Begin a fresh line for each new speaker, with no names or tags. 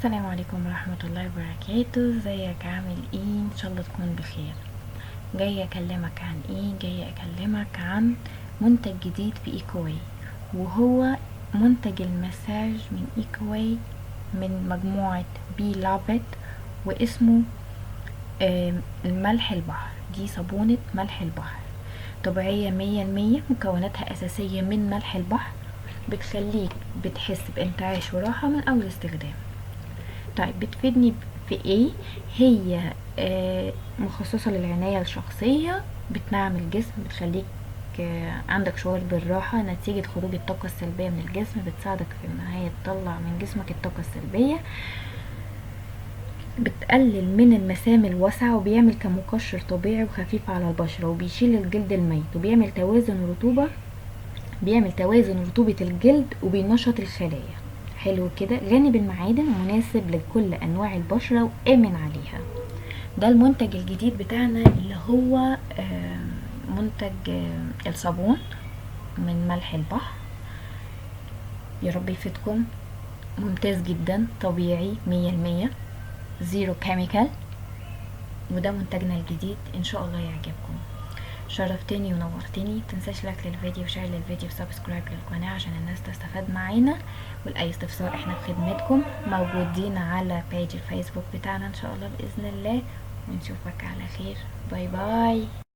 السلام عليكم ورحمة الله وبركاته. ازيك؟ عامل ايه؟ ان شاء الله تكون بخير. جاية اكلمك عن ايه؟ جاية اكلمك عن منتج جديد في ايكواي، وهو منتج المساج من ايكواي من مجموعة بي لابت، واسمه الملح البحر. دي صابونة ملح البحر طبيعية 100%، مكوناتها اساسية من ملح البحر، بتخليك بتحس بانتعاش وراحة من اول استخدام. طيب بتفيدني في ايه؟ هي مخصصة للعناية الشخصية، بتنعم الجسم، بتخليك عندك شعور بالراحة نتيجة خروج الطاقة السلبية من الجسم، بتساعدك في ان هي تطلع من جسمك الطاقة السلبية، بتقلل من المسام الواسعة، وبيعمل كمقشر طبيعي وخفيف على البشرة، وبيشيل الجلد الميت، وبيعمل توازن رطوبة الجلد، وبينشط الخلايا. حلو كده، غني بالمعادن ومناسب لكل انواع البشرة وامن عليها. ده المنتج الجديد بتاعنا اللي هو منتج الصابون من ملح البحر. يا رب يفيدكم. ممتاز جدا، طبيعي 100%، زيرو كيميكال، وده منتجنا الجديد، ان شاء الله يعجبكم. شرفتني ونورتني. متنساش لايك للفيديو وشير للفيديو وسبسكرايب للقناة عشان الناس تستفاد معانا. ولاي استفسار احنا في خدمتكم، موجودين على بيج الفيسبوك بتاعنا ان شاء الله باذن الله. ونشوفك على خير. باي باي.